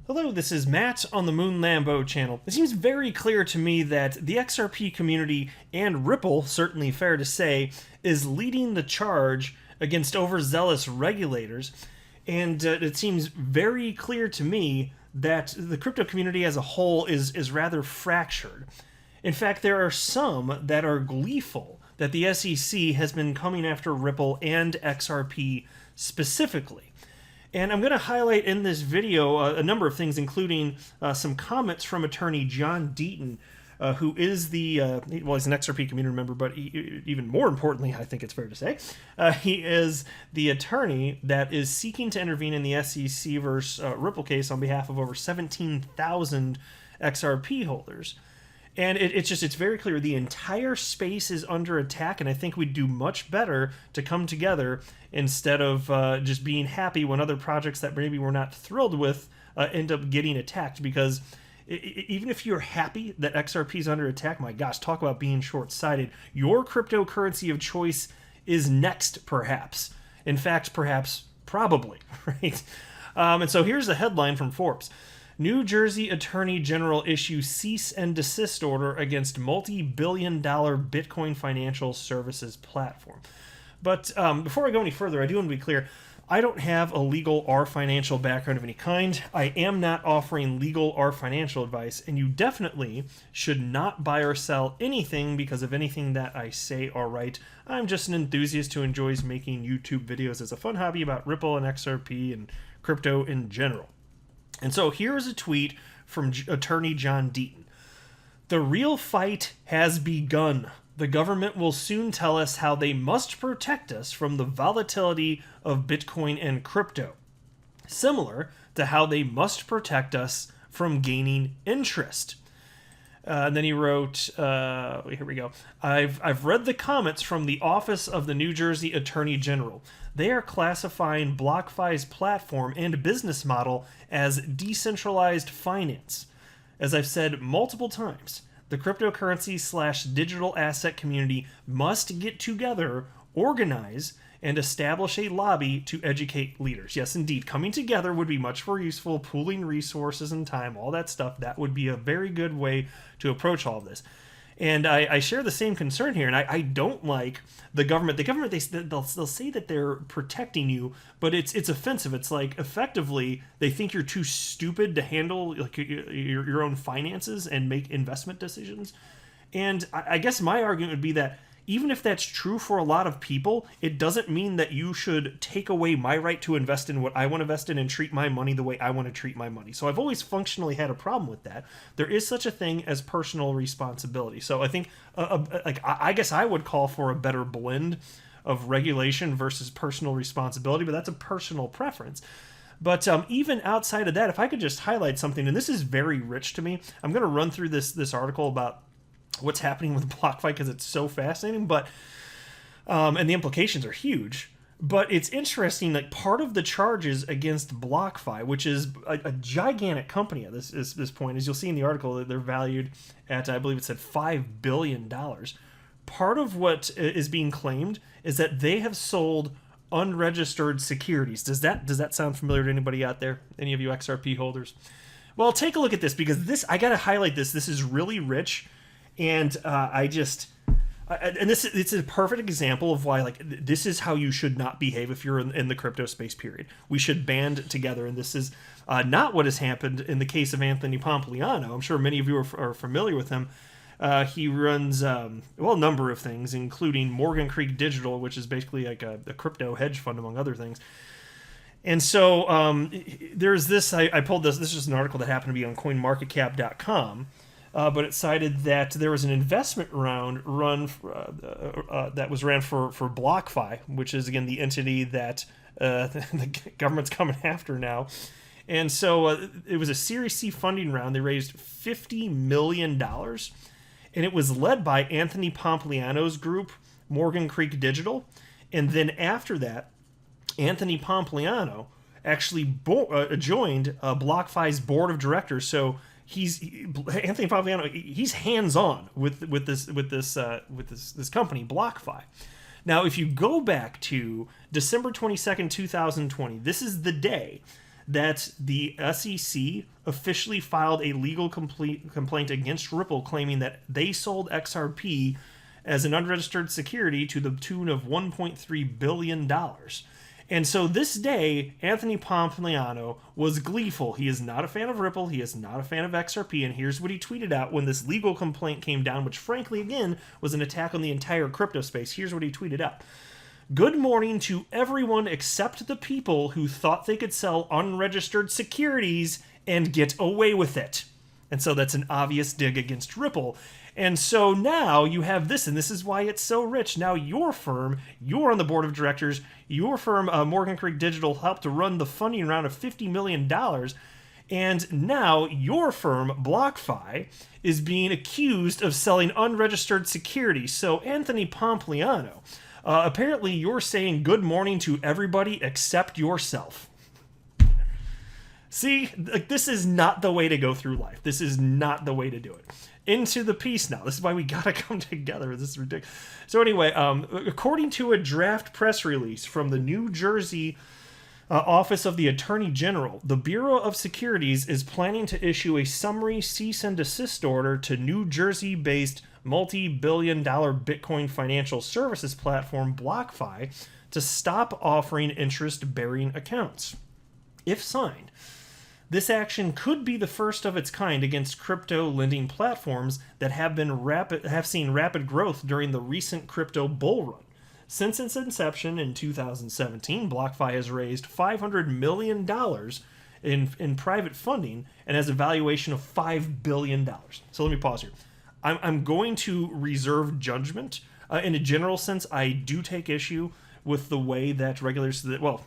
Hello, this is Matt on the Moon Lambo channel. It seems very clear to me that the XRP community and Ripple, certainly fair to say, is leading the charge against overzealous regulators. And it seems very clear to me that the crypto community as a whole is rather fractured. In fact, there are some that are gleeful that the SEC has been coming after Ripple and XRP specifically. And I'm going to highlight in this video a number of things, including some comments from attorney John Deaton, who is he's an XRP community member, but even more importantly, I think it's fair to say, he is the attorney that is seeking to intervene in the SEC versus Ripple case on behalf of over 17,000 XRP holders. And it's very clear the entire space is under attack, and I think we'd do much better to come together instead of just being happy when other projects that maybe we're not thrilled with end up getting attacked. Because even if you're happy that XRP is under attack, my gosh, talk about being short-sighted. Your cryptocurrency of choice is next, perhaps. In fact, perhaps, probably, right? And so here's the headline from Forbes. New Jersey Attorney General issues cease and desist order against multi-billion-dollar Bitcoin financial services platform. But before I go any further, I do want to be clear. I don't have a legal or financial background of any kind. I am not offering legal or financial advice, and you definitely should not buy or sell anything because of anything that I say or write. I'm just an enthusiast who enjoys making YouTube videos as a fun hobby about Ripple and XRP and crypto in general. And so here's a tweet from attorney John Deaton. The real fight has begun. The government will soon tell us how they must protect us from the volatility of Bitcoin and crypto, similar to how they must protect us from gaining interest. And then he wrote, here we go. I've read the comments from the Office of the New Jersey Attorney General. They are classifying BlockFi's platform and business model as decentralized finance. As I've said multiple times, the cryptocurrency/digital asset community must get together, organize, and establish a lobby to educate leaders. Yes, indeed, coming together would be much more useful, pooling resources and time, all that stuff. That would be a very good way to approach all of this. And I share the same concern here, and I don't like the government. The government, they'll say that they're protecting you, but it's offensive. It's like, effectively, they think you're too stupid to handle like your own finances and make investment decisions. And I guess my argument would be that even if that's true for a lot of people, it doesn't mean that you should take away my right to invest in what I want to invest in and treat my money the way I want to treat my money. So I've always functionally had a problem with that. There is such a thing as personal responsibility. So I think, I guess I would call for a better blend of regulation versus personal responsibility, but that's a personal preference. But even outside of that, if I could just highlight something, and this is very rich to me, I'm going to run through this article about what's happening with BlockFi because it's so fascinating, but and the implications are huge. But it's interesting, like part of the charges against BlockFi, which is a gigantic company at this point, as you'll see in the article, that they're valued at, I believe it said $5 billion. Part of what is being claimed is that they have sold unregistered securities. Does that sound familiar to anybody out there? Any of you XRP holders? Well, take a look at this, because I got to highlight this. This is really rich. And it's a perfect example of why, like, this is how you should not behave if you're in the crypto space, period. We should band together, and this is not what has happened in the case of Anthony Pompliano. I'm sure many of you are familiar with him. He runs, a number of things, including Morgan Creek Digital, which is basically like a crypto hedge fund, among other things. And so there's this, I pulled this is just an article that happened to be on coinmarketcap.com. But it cited that there was an investment round that was ran for BlockFi, which is, again, the entity that the government's coming after now. And so it was a Series C funding round. They raised $50 million, and it was led by Anthony Pompliano's group, Morgan Creek Digital. And then after that, Anthony Pompliano actually joined BlockFi's board of directors. So Anthony Pompliano. He's hands-on with this company, BlockFi. Now, if you go back to December 22nd, 2020, this is the day that the SEC officially filed a legal complaint against Ripple, claiming that they sold XRP as an unregistered security to the tune of $1.3 billion. And so this day, Anthony Pompliano was gleeful. He is not a fan of Ripple. He is not a fan of XRP. And here's what he tweeted out when this legal complaint came down, which frankly, again, was an attack on the entire crypto space. Here's what he tweeted out. Good morning to everyone except the people who thought they could sell unregistered securities and get away with it. And so that's an obvious dig against Ripple. And so now you have this, and this is why it's so rich. Now your firm, you're on the board of directors, your firm, Morgan Creek Digital, helped to run the funding round of $50 million. And now your firm, BlockFi, is being accused of selling unregistered securities. So Anthony Pompliano, apparently you're saying good morning to everybody except yourself. See, like, this is not the way to go through life. This is not the way to do it. Into the piece now. This is why we gotta come together. This is ridiculous. So anyway, according to a draft press release from the New Jersey Office of the Attorney General, the Bureau of Securities is planning to issue a summary cease and desist order to New Jersey-based multi-billion-dollar Bitcoin financial services platform BlockFi to stop offering interest-bearing accounts. If signed, this action could be the first of its kind against crypto lending platforms that have seen rapid growth during the recent crypto bull run. Since its inception in 2017, BlockFi has raised $500 million in private funding and has a valuation of $5 billion. So let me pause here. I'm going to reserve judgment. In a general sense, I do take issue with the way that regulators, well,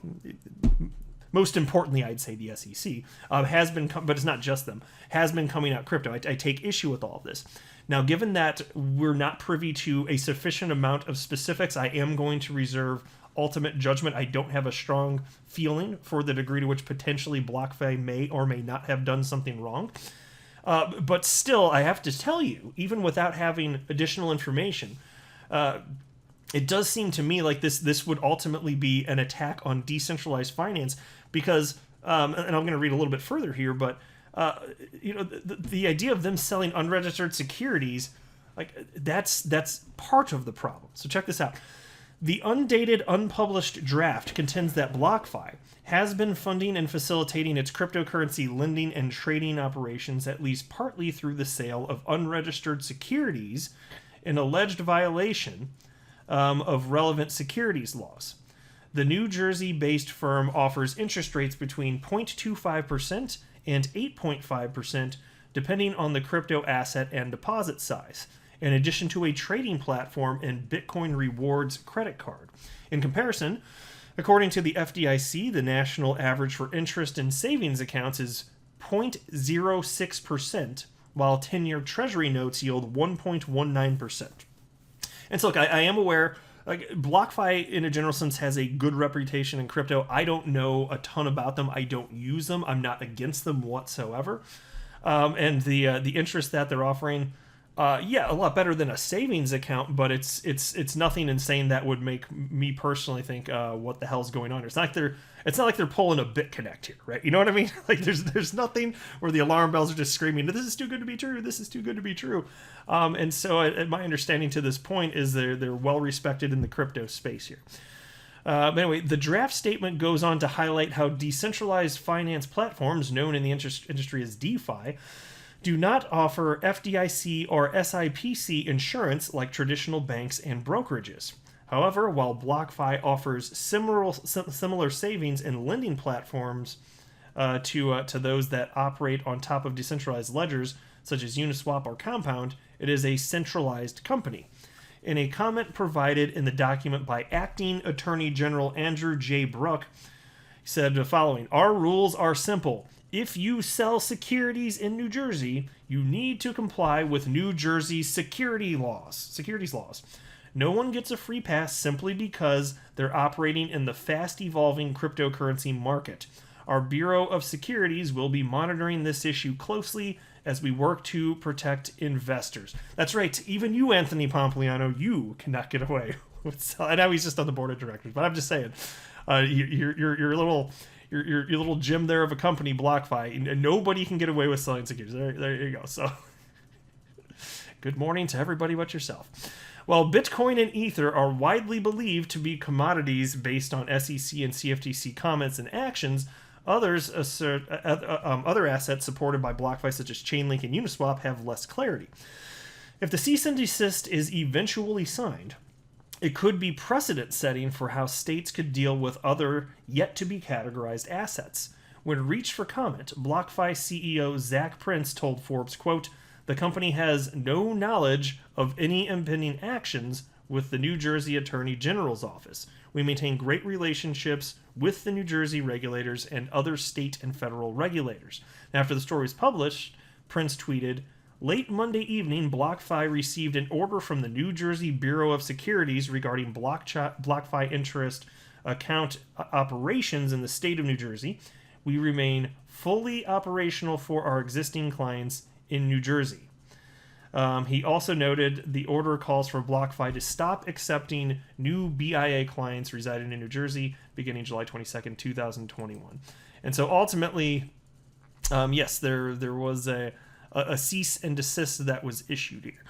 most importantly, I'd say the SEC, has been, but it's not just them, has been coming out crypto. I take issue with all of this. Now, given that we're not privy to a sufficient amount of specifics, I am going to reserve ultimate judgment. I don't have a strong feeling for the degree to which potentially BlockFi may or may not have done something wrong. But still, I have to tell you, even without having additional information, it does seem to me like this would ultimately be an attack on decentralized finance because, and I'm going to read a little bit further here, but the idea of them selling unregistered securities, like that's part of the problem. So check this out. The undated, unpublished draft contends that BlockFi has been funding and facilitating its cryptocurrency lending and trading operations at least partly through the sale of unregistered securities in alleged violation of relevant securities laws. The New Jersey-based firm offers interest rates between 0.25% and 8.5%, depending on the crypto asset and deposit size, in addition to a trading platform and Bitcoin rewards credit card. In comparison, according to the FDIC, the national average for interest in savings accounts is 0.06%, while 10-year Treasury notes yield 1.19%. And so, look, I am aware, like, BlockFi, in a general sense, has a good reputation in crypto. I don't know a ton about them. I don't use them. I'm not against them whatsoever. And the interest that they're offering, a lot better than a savings account, but it's nothing insane that would make me personally think, what the hell's going on here? It's not like they're pulling a BitConnect here, right? You know what I mean? Like there's nothing where the alarm bells are just screaming, this is too good to be true, this is too good to be true. And so my understanding to this point is they're well respected in the crypto space here. But anyway, the draft statement goes on to highlight how decentralized finance platforms, known in the industry as DeFi, do not offer FDIC or SIPC insurance like traditional banks and brokerages. However, while BlockFi offers similar savings and lending platforms to those that operate on top of decentralized ledgers such as Uniswap or Compound, it is a centralized company. In a comment provided in the document by Acting Attorney General Andrew J. Bruck, he said the following: "Our rules are simple. If you sell securities in New Jersey, you need to comply with New Jersey securities laws. No one gets a free pass simply because they're operating in the fast-evolving cryptocurrency market. Our Bureau of Securities will be monitoring this issue closely as we work to protect investors." That's right, even you, Anthony Pompliano, you cannot get away with selling. I know he's just on the board of directors, but I'm just saying, you're a little... your little gem there of a company, BlockFi, and nobody can get away with selling securities. There you go. So good morning to everybody but yourself. While Bitcoin and Ether are widely believed to be commodities based on SEC and CFTC comments and actions, others assert other assets supported by BlockFi such as Chainlink and Uniswap have less clarity. If the cease and desist is eventually signed, it could be precedent-setting for how states could deal with other yet-to-be-categorized assets. When reached for comment, BlockFi CEO Zach Prince told Forbes, quote, "The company has no knowledge of any impending actions with the New Jersey Attorney General's office. We maintain great relationships with the New Jersey regulators and other state and federal regulators." After the story was published, Prince tweeted, "Late Monday evening, BlockFi received an order from the New Jersey Bureau of Securities regarding BlockFi interest account operations in the state of New Jersey. We remain fully operational for our existing clients in New Jersey." He also noted the order calls for BlockFi to stop accepting new BIA clients residing in New Jersey beginning July 22nd, 2021. And so ultimately, yes, there was a cease and desist that was issued here.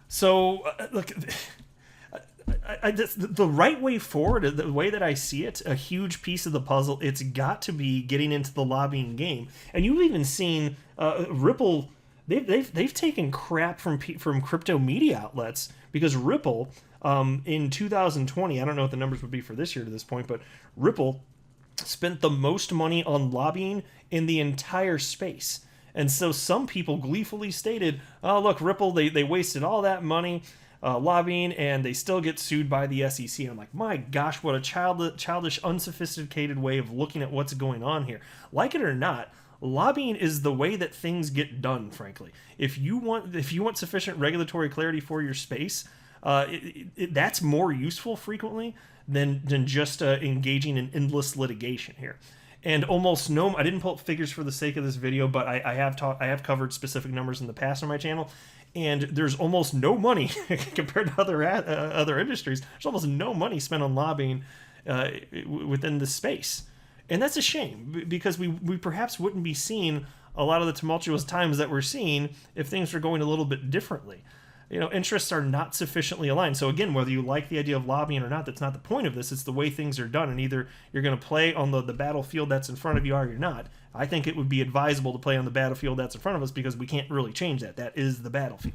So, look, the right way forward, the way that I see it, a huge piece of the puzzle, it's got to be getting into the lobbying game. And you've even seen Ripple. They've taken crap from crypto media outlets because Ripple in 2020, I don't know what the numbers would be for this year to this point, but Ripple spent the most money on lobbying in the entire space. And so some people gleefully stated, "Oh, look, Ripple, they wasted all that money lobbying, and they still get sued by the SEC." And I'm like, my gosh, what a childish, unsophisticated way of looking at what's going on here. Like it or not, lobbying is the way that things get done, frankly. If you want sufficient regulatory clarity for your space, that's more useful frequently than just engaging in endless litigation here. And almost no, I didn't pull up figures for the sake of this video, but I have covered specific numbers in the past on my channel, and there's almost no money compared to other industries. There's almost no money spent on lobbying within this space. And that's a shame, because we perhaps wouldn't be seeing a lot of the tumultuous times that we're seeing if things are going a little bit differently. Interests are not sufficiently aligned. So again, whether you like the idea of lobbying or not, that's not the point of this. It's the way things are done. And either you're going to play on the battlefield that's in front of you or you're not. I think it would be advisable to play on the battlefield that's in front of us, because we can't really change that. That is the battlefield.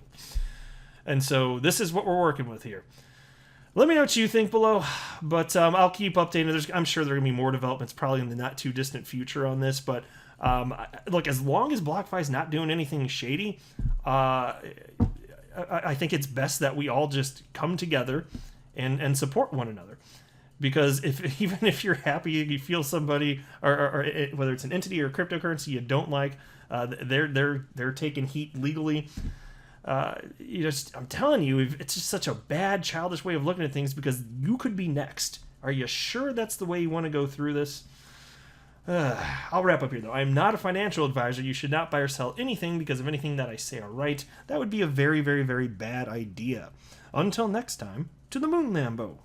And so this is what we're working with here. Let me know what you think below, but I'll keep updating. I'm sure there are going to be more developments probably in the not too distant future on this, but look, as long as BlockFi is not doing anything shady, I think it's best that we all just come together and support one another. Because even if you're happy, you feel somebody, or whether it's an entity or cryptocurrency you don't like, they're taking heat legally. I'm telling you, it's just such a bad, childish way of looking at things, because you could be next. Are you sure that's the way you want to go through this? I'll wrap up here, though. I am not a financial advisor. You should not buy or sell anything because of anything that I say or write. That would be a very, very, very bad idea. Until next time, to the moon, Lambo.